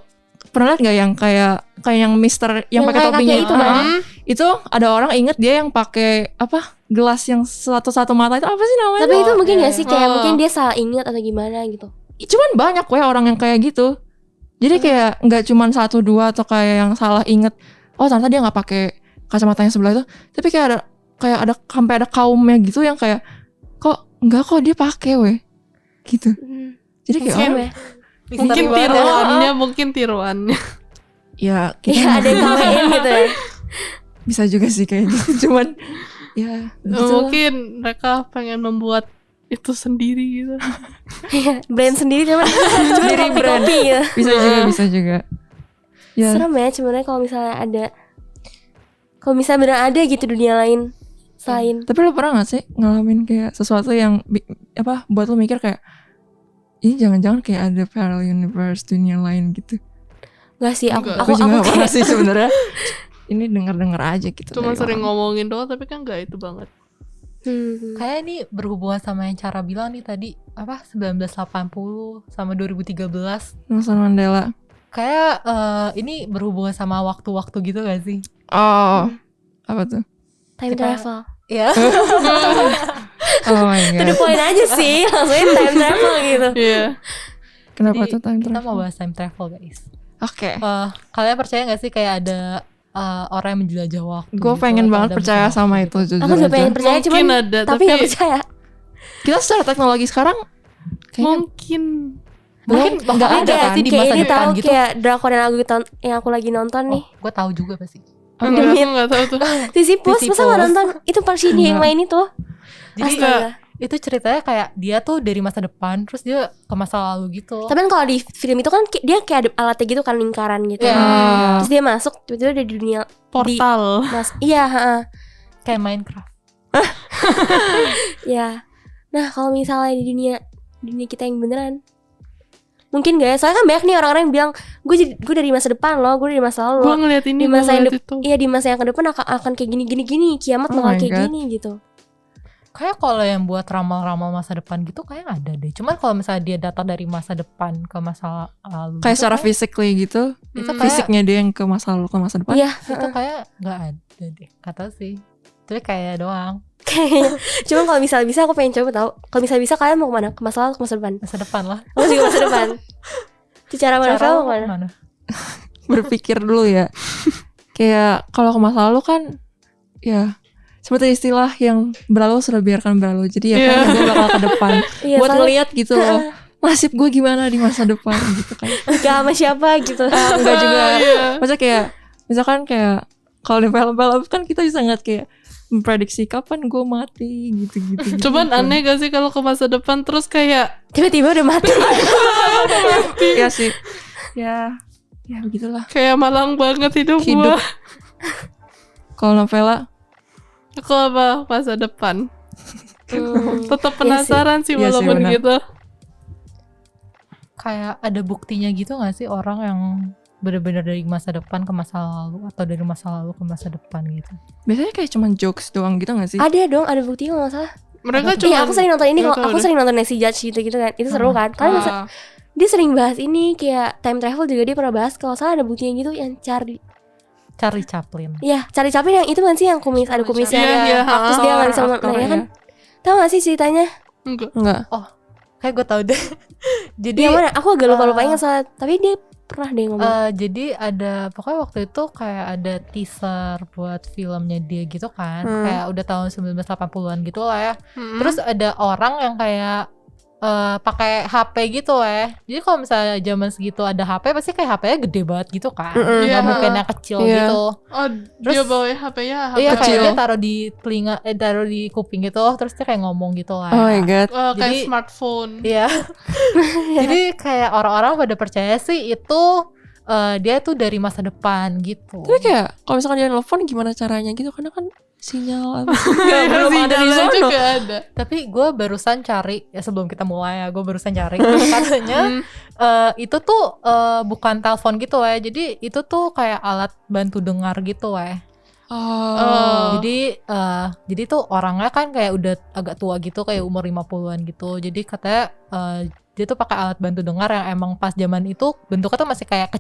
Pernah liat gak yang kayak yang Mister yang pakai kayak topinya kakek itu, Bang. Itu ada orang inget dia yang pakai gelas yang satu mata itu apa sih namanya? Tapi itu mungkin gak sih kayak Oh. mungkin dia salah ingat atau gimana gitu. Cuman banyak orang yang kayak gitu. Jadi kayak nggak cuman 1-2 atau kayak yang salah inget. Oh ternyata dia nggak pakai kacamatanya sebelah itu. Tapi kayak ada sampai ada kaumnya gitu yang kayak kok dia pakai gitu. Jadi kayak Serem ya. Mungkin tiruannya. ya Iya kita ada yang KWN gitu ya. bisa juga sih kayak gitu. Cuman ya gitu. Mungkin mereka pengen membuat itu sendiri gitu. Brand sendiri cuman Sendiri brand. kopi ya. Bisa juga. Ya. Serem ya sebenarnya kalau misalnya benar ada gitu dunia lain selain. Tapi lo pernah gak sih ngalamin kayak sesuatu yang buat lo mikir kayak ini jangan-jangan kayak ada parallel universe dunia lain gitu? Enggak sih, aku Enggak. Aku juga gak pernah kayak sih sebenarnya. Ini dengar aja gitu. Cuma dari sering orang. ngomongin doang tapi kan nggak itu banget. Kayak ini berhubungan sama yang cara bilang nih tadi 1980 sama 2013. Nelson Mandela. Kayak ini berhubungan sama waktu-waktu gitu gak sih? Oh, apa tuh? time Kita- travel. Ya. Oh my To the god. point aja sih, langsungnya time travel gitu. Iya. Kenapa Jadi, tuh time kita travel? mau bahas time travel guys. Oke. Kalian percaya gak sih kayak ada orang yang menjelajah waktu? Gue gitu, pengen atau banget ada percaya mesin sama waktu itu gitu? jujur Aku juga aja. pengen percaya Mungkin cuman ada, tapi nggak percaya. Kita secara teknologi sekarang kayaknya Mungkin Mungkin Nggak bakal ada ada gak sih di kayak masa ini depan tahu gitu? kayak drakor yang aku lagi nonton nih. Gue tahu juga pasti. aku nggak tahu tuh. Sisyphus, masa nggak Sisyphus. nonton? Itu Park Shin Hye yang main itu. Jadi Astaga. itu ceritanya kayak dia tuh dari masa depan terus dia ke masa lalu gitu. Tapi kan kalau di film itu kan dia kayak ada alatnya gitu kan, lingkaran gitu. Iya. Terus dia masuk tiba-tiba ada di dunia Portal. iya, heeh. Kayak Minecraft. Ya. Nah, kalau misalnya di dunia kita yang beneran mungkin gak ya? Soalnya kan banyak nih orang-orang yang bilang gue dari masa depan loh, gue dari masa lalu Gue loh. ngeliat ini, Di gue masa yang ngeliat itu. Iya, di masa yang ke depan akan kayak gini, kiamat Oh bakal my kayak God. gini gitu. Kayak kalau yang buat ramal-ramal masa depan gitu kayak ada deh. Cuman kalau misalnya dia datang dari masa depan ke masa lalu kayak gitu, secara kayak- physically gitu. itu kayak Fisiknya dia yang ke masa lalu ke masa depan. Iya, itu kayak nggak ada deh kata sih. Tapi kayak doang kayaknya. Cuma kalau misal bisa aku pengen coba tahu. Kalau misal bisa kalian mau kemana? Ke masa lalu, ke masa depan? masa depan lah. Aku juga masa depan. Cara mana Cara mau lo kemana? kemana? Berpikir dulu ya. Kayak kalau ke masa lalu kan ya seperti istilah yang berlalu sudah biarkan berlalu. Jadi ya kan Iya. gue bakal ke depan Iya, buat soalnya ngeliat gitu loh. Nasib gue gimana di masa depan gitu kan. nikah sama siapa gitu. Enggak juga. Iya. Maksudnya kayak misalkan kayak kalau di film-film kan kita bisa ngeliat kayak memprediksi kapan gue mati gitu-gitu. Cuman aneh gak sih kalau ke masa depan terus kayak Tiba-tiba udah mati. Iya sih. Ya begitulah. kayak malang banget hidup Hidup. gue. Kalau novela Aku apa masa depan. Tetap penasaran sih Iya sih, walaupun benar. gitu. Kayak ada buktinya gitu gak sih orang yang benar-benar dari masa depan ke masa lalu atau dari masa lalu ke masa depan gitu? biasanya kayak cuman jokes doang gitu gak sih? Ada dong, ada bukti kalau nggak salah. Mereka Iya, cuma aku sering nonton ini. nggak Kalau tahu aku deh. sering nonton Nancy Judge gitu kan. Itu seru kan? Kalian masa dia sering bahas ini kayak time travel juga dia pernah bahas. Kalau salah ada buktinya gitu yang Charlie. Charlie Chaplin. Iya, Charlie Chaplin yang itu kan sih yang kumis, ada kumisnya. Iya, iya, Terus dia nggak bisa aktor, ya kan? iya. Tahu gak sih ceritanya? Enggak. Enggak. Kayak gue tahu deh. Jadi Yang mana? Aku agak lupa-lupa ingat soalnya. Tapi dia pernah deh ngomong. Jadi ada pokoknya waktu itu kayak ada teaser buat filmnya dia gitu kan, kayak udah tahun 1980-an gitu lah ya. Terus ada orang yang kayak pakai HP gitu jadi kalau misalnya zaman segitu ada HP pasti kayak HP-nya gede banget gitu kan, nggak Iya. mungkin yang kecil Iya. gitu. Oh, Terus- dia bawa HP-nya HP Iya kayak kecil. dia taruh di telinga, taruh di kuping gitu, terus dia kayak ngomong gitu lah. Oh my god. Kayak Jadi- smartphone. Iya. Jadi kayak orang-orang pada percaya sih itu dia tuh dari masa depan gitu. Tapi kayak kalau misalkan dia nelfon gimana caranya gitu, karena kan sinyal apa Iya, belum ada di sinyalnya sana. juga ada. Tapi gue barusan cari ya sebelum kita mulai gue barusan cari katanya itu tuh bukan telepon gitu jadi itu tuh kayak alat bantu dengar gitu Oh. Jadi tuh orangnya kan kayak udah agak tua gitu, kayak umur 50-an gitu. Jadi katanya dia tuh pakai alat bantu dengar yang emang pas zaman itu bentuknya tuh masih kayak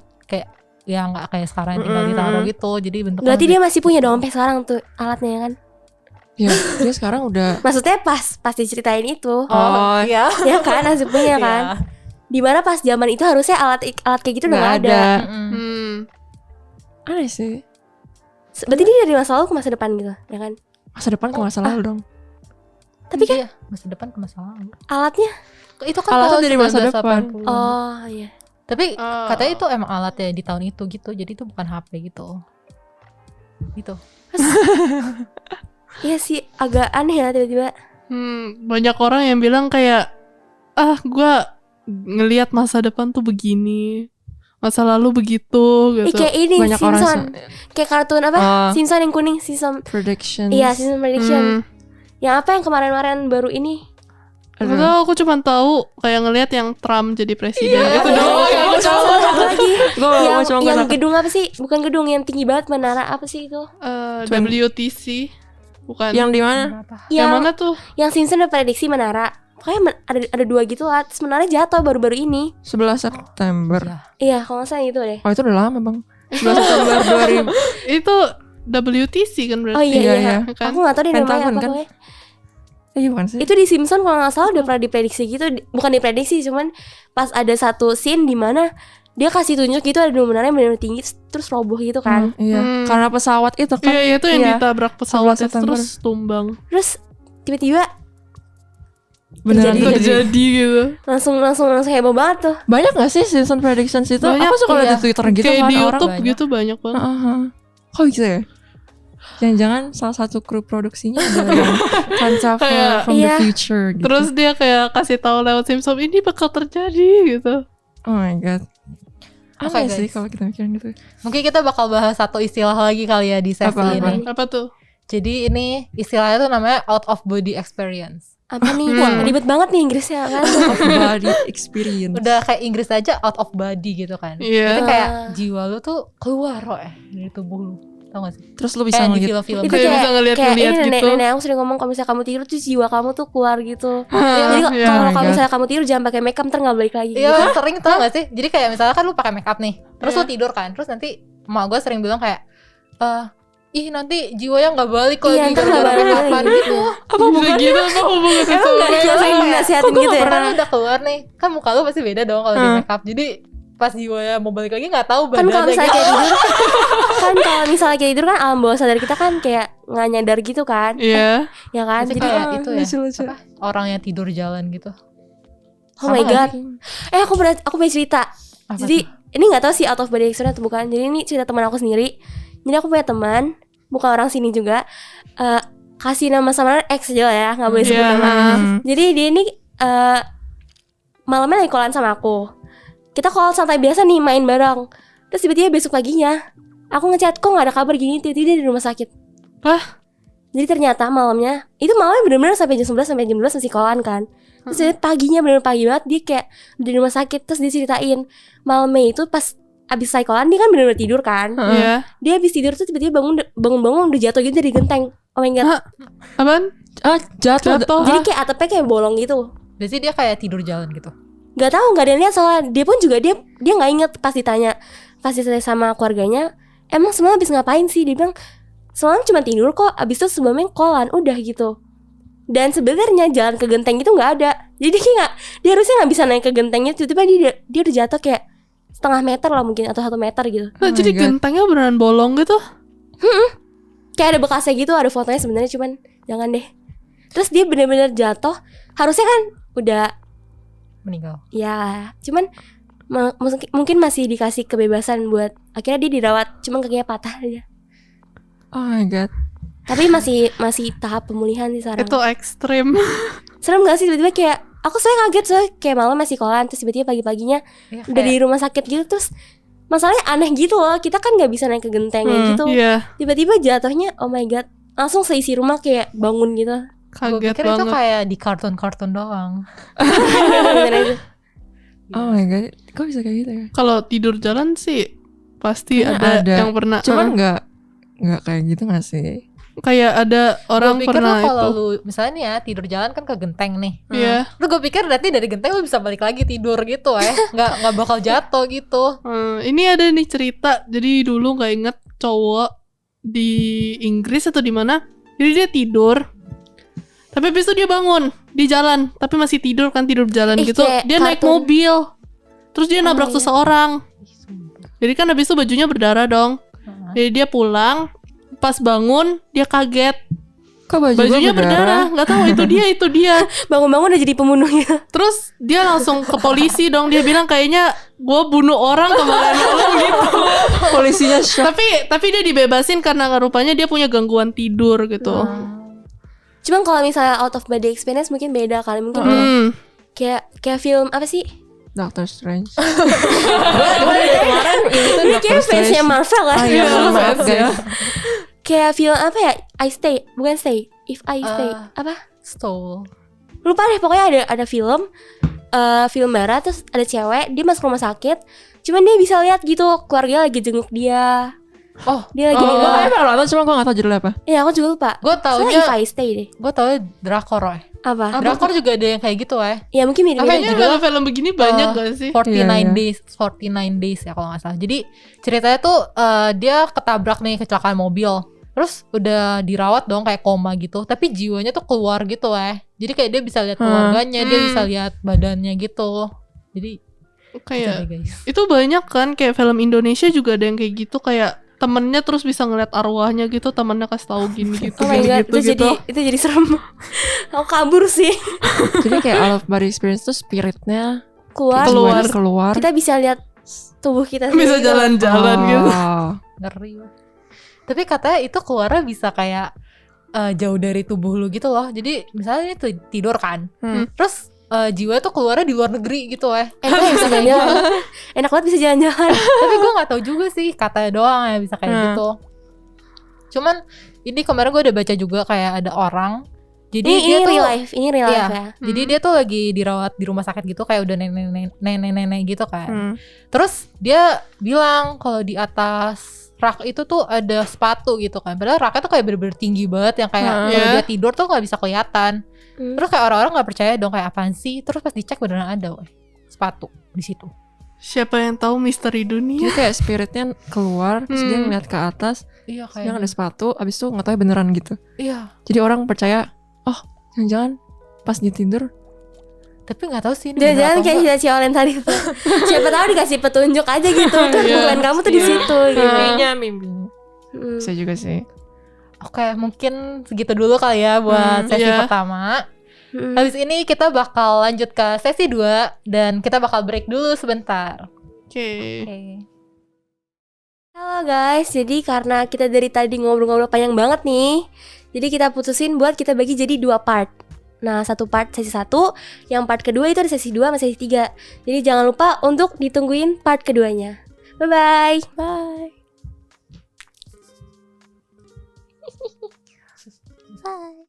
ya nggak kayak sekarang yang tinggal ditaruh gitu. Jadi bentuknya Berarti dia masih punya dong sampai sekarang tuh alatnya kan. Ya, dia sekarang udah Maksudnya pas diceritain itu. Oh, iya. Ya kan masih punya kan. Iya. Dimana pas zaman itu harusnya alat kayak gitu udah nggak nggak ada. ada. Mm-mm. Aneh sih. Berarti dia dari masa lalu ke masa depan gitu, ya kan? Masa depan ke masa lalu dong. Tapi kan Iya, masa depan ke masa lalu. alatnya, Itu kan Alatnya tahun dari masa depan. 1980. oh iya. Tapi Oh. katanya itu emang alatnya di tahun itu gitu. Jadi itu bukan HP gitu. Gitu. Iya sih agak aneh ya tiba-tiba. Banyak orang yang bilang kayak gua ngelihat masa depan tuh begini, masa lalu begitu gitu. Kayak ini Banyak orang Simpson. Kayak kartun apa? Oh. Simpson yang kuning, Simpson. Predictions. Iya, Simpson Prediction. Hmm. Yang apa yang kemarin-kemarin baru ini? Nggak tahu, aku cuma tahu kayak ngelihat yang Trump jadi presiden Iya, gitu doang. Satu lagi. Gue cuma yang nggak gedung apa sih? Bukan gedung yang tinggi banget, menara apa sih itu? WTC bukan. yang di mana? Kenapa? Yang mana tuh? Yang Simpson udah prediksi menara. Pokoknya ada dua gitu lah. Terus menara jatuh baru-baru ini. 11 September. Iya, kalau nggak salah itu deh. Oh, itu udah lama, Bang. 11 September 2000. Itu WTC kan berarti. Oh iya, Iya, iya. iya. Kan? Aku nggak tahu deh namanya Pentagon apa kan? pokoknya. Iya bukan sih? Itu di Simpson kalau nggak salah udah pernah diprediksi gitu. Bukan diprediksi, cuman pas ada satu scene di mana dia kasih tunjuk gitu ada menara yang benar-benar tinggi terus roboh gitu kan. Iya. Karena pesawat itu kan. Iya, itu yang Iya. ditabrak pesawat 11 September. terus tumbang. Terus tiba-tiba Beneran terjadi. Terjadi gitu. langsung heboh banget tuh. Banyak gak sih Simpson Predictions itu? Banyak, Aku suka lihat iya. di Twitter gitu Kayak kan di orang. YouTube banyak. gitu banyak banget. Kok gitu ya? Jangan-jangan salah satu kru produksinya ada yang time travel Kayak- from Iya. the future gitu. Terus dia kayak kasih tahu lewat Simpson ini bakal terjadi gitu. Oh my god. Oke, Aneh guys. sih kalau kita mikirin gitu. Mungkin kita bakal bahas satu istilah lagi kali ya di sesi Apa? ini. Apa tuh? Jadi ini istilahnya tuh namanya out of body experience. Apa nih? Wah, ribet banget nih Inggrisnya kan. Of body experience. Udah kayak Inggris aja out of body gitu kan. Iya. Jadi kayak Ah. jiwa lu tuh keluar dari tubuh lu. Tau gak sih? Terus lu bisa Kayak di ngeliat. film-film. Itu Kayak kayak bisa ngeliat-ngeliat kayak ini gitu. nenek aku sering ngomong kalau misalnya kamu tidur tuh jiwa kamu tuh keluar gitu. Jadi Iya, oh my kalau God. misalnya kamu tidur jangan pakai makeup ntar nggak balik lagi. Iya gitu. sering tau gak sih? Jadi kayak misalnya kan lu pakai make up nih, terus lu tidur kan, terus nanti emak gue sering bilang kayak, ih nanti jiwanya nggak balik Iya, lagi ntar gara-gara nggak balik make upan lagi. gitu. Bisa gitu apa hubungannya Emang sama nggak make-up? sering nasihatin gitu ya? Kan lu udah keluar nih, kan muka lu pasti beda dong kalau di make up. Jadi pas jiwanya mau balik lagi nggak tahu Kan kalau badannya misalnya gitu. kayak tidur, kan kalau misalnya kayak tidur kan alam bawah sadar kita kan kayak nggak nyadar gitu kan, Iya. ya kan? Jadi Jadi kayak itu ya, lucu-lucu. apa, orang yang tidur jalan gitu. oh my Sama nggak god. sih? Aku punya cerita. Apa Jadi tuh? ini nggak tahu sih out of body experience atau bukan. Jadi ini cerita teman aku sendiri. Jadi aku punya teman, bukan orang sini juga. Kasih nama samaran X aja lah ya, nggak boleh sebut Iya. nama. Jadi dia ini malamnya lagi callan sama aku. Kita call santai biasa nih, main bareng. Terus tiba-tiba besok paginya aku ngechat, kok nggak ada kabar gini, tiba-tiba dia di rumah sakit. Hah? Jadi ternyata malamnya bener-bener sampai jam 11 sampai jam 12 masih callan kan. Terus dia paginya bener-bener pagi banget dia kayak di rumah sakit. Terus dia ceritain malamnya itu pas abis selesai callan dia kan bener-bener tidur kan. Iya. Dia abis tidur tuh tiba-tiba bangun udah jatuh gitu dari genteng. Oh my god. Hah? Apaan? Jatuh. Jatuh. Jadi kayak atapnya kayak bolong gitu. Berarti dia kayak tidur jalan gitu. Gak tahu, gak ada yang lihat soalnya. Dia pun juga dia nggak inget pas ditanya sama keluarganya, emang semalam abis ngapain sih? Dia bilang semalam cuma tidur kok, abis itu sebelumnya callan udah gitu. Dan sebenarnya jalan ke genteng itu nggak ada. Jadi dia harusnya nggak bisa naik ke gentengnya. Tiba-tiba dia udah jatuh kayak setengah meter lah mungkin atau 1 meter gitu. Nah, Oh jadi my God. gentengnya beneran bolong gitu. Kayak ada bekasnya gitu, ada fotonya sebenarnya, cuman jangan deh. Terus dia bener-bener jatuh, harusnya kan udah Meninggal. ya, cuman mungkin masih dikasih kebebasan buat akhirnya dia dirawat, cuman kakinya patah aja. Oh my god. Tapi masih tahap pemulihan sih sekarang. Itu ekstrim. Serem gak sih tiba-tiba kayak saya kaget soalnya kayak malam masih sekolah, terus tiba-tiba pagi-paginya Ya, udah di rumah sakit gitu. Terus masalahnya aneh gitu loh, kita kan nggak bisa naik ke gentengnya gitu. Iya, Tiba-tiba jatuhnya, oh my god, langsung seisi rumah kayak bangun gitu. gue kaget pikir itu banget. kayak di kartun-kartun doang. Bener-bener aja. Oh my god. Kok bisa kayak gitu ya? Kalau tidur jalan sih pasti Kayaknya ada yang pernah. Cuman nggak kayak gitu nggak sih? Kayak ada orang Gue pikir pernah lo kalau itu. lu misalnya nih ya tidur jalan kan ke genteng nih. Iya. Terus gue pikir nanti dari genteng lu bisa balik lagi tidur gitu nggak bakal jatuh gitu. Ini ada nih cerita. Jadi dulu nggak inget cowok di Inggris atau di mana. Jadi dia tidur. Tapi habis itu dia bangun di jalan. Tapi masih tidur kan, tidur jalan gitu. kayak Dia naik kartun. mobil. Terus dia nabrak iya. seseorang. Jadi kan habis itu bajunya berdarah dong. Heeh. Jadi dia pulang. Pas bangun dia kaget. Kok Bajunya berdarah. Nggak tahu itu dia. Bangun-bangun udah jadi pembunuh gitu. Terus dia langsung ke polisi dong. Dia bilang kayaknya gue bunuh orang kemarin malam gitu. Polisinya shock. Tapi dia dibebasin karena rupanya dia punya gangguan tidur gitu. Cuman kalau misalnya out of body experience mungkin beda kali, mungkin kayak film apa sih? Doctor Strange. Kemarin ini kayak fansnya Marvel lah. Ah, iya, maaf fans ya. guys. Kayak film apa ya? I Stay, bukan Stay. If I Stay, apa? Stole. Lupa deh, pokoknya ada film film barat, terus ada cewek, dia masuk rumah sakit. Cuman dia bisa lihat gitu keluarga lagi jenguk dia. Oh, Dia lagi Gue nengok. kayaknya pernah nonton, cuma gue gak tau judulnya apa. Iya, aku juga lupa. gue Soalnya If taunya I Stay deh. drakor Apa? Drakor juga ada yang kayak gitu Ya mungkin mirip-mirip. Kayaknya film-film begini banyak gak sih? 49 Iya. 49 days ya kalau nggak salah. Jadi ceritanya tuh dia ketabrak nih, kecelakaan mobil. Terus udah dirawat dong kayak koma gitu. Tapi jiwanya tuh keluar gitu Jadi kayak dia bisa lihat keluarganya, dia bisa lihat badannya gitu. Jadi Kayak gitu deh, guys. itu banyak kan, kayak film Indonesia juga ada yang kayak gitu, kayak temennya terus bisa ngeliat arwahnya gitu, temennya kasih tahu gini gitu, Oh my gini god, gitu gitu. itu jadi serem. Aku kabur sih. Jadi kayak out of body experience tuh spiritnya Keluar. keluar. Kita bisa lihat tubuh kita Bisa sendiri. jalan-jalan gitu. Ngeri. Tapi katanya itu keluarnya bisa kayak jauh dari tubuh lu gitu loh. Jadi misalnya itu tidur kan. Terus jiwa tuh keluarnya di luar negeri gitu Enak bisa jalan-jalan. Enak banget bisa jalan-jalan. Tapi gue nggak tahu juga sih, katanya doang ya bisa kayak gitu. Cuman ini kemarin gue udah baca juga kayak ada orang. Jadi Ini dia tuh real life, ini real iya, life ya. Jadi dia tuh lagi dirawat di rumah sakit gitu, kayak udah nenek-nenek gitu kan. Terus dia bilang kalau di atas rak itu tuh ada sepatu gitu kan. Padahal raknya tuh kayak bener-bener tinggi banget, yang kayak kalau Iya. dia tidur tuh nggak bisa kelihatan. Terus kayak orang-orang nggak percaya dong, kayak apaan sih? Terus pas dicek beneran ada sepatu di situ. Siapa yang tahu misteri dunia? Jadi kayak spiritnya keluar, terus dia ngeliat ke atas, Iya terus dia ada sepatu, abis itu nggak tahu beneran gitu. Iya. Jadi orang percaya, oh jangan-jangan pas dia tidur. Tapi nggak tahu sih ini bener Jangan-jangan atau kayak enggak. si Olen tadi tuh. Siapa tahu dikasih petunjuk aja gitu. Tuh Iya. bukan kamu tuh di situ gitu. Mimpinya. Bisa juga sih. Oke, mungkin segitu dulu kali ya buat sesi iya. pertama. Habis ini kita bakal lanjut ke sesi 2 dan kita bakal break dulu sebentar. Oke. Halo guys, jadi karena kita dari tadi ngobrol-ngobrol panjang banget nih, jadi kita putusin buat kita bagi jadi 2 part. Nah, satu part sesi 1, yang part kedua itu ada sesi 2 sama sesi 3. Jadi jangan lupa untuk ditungguin part keduanya. Bye-bye. Bye. Bye.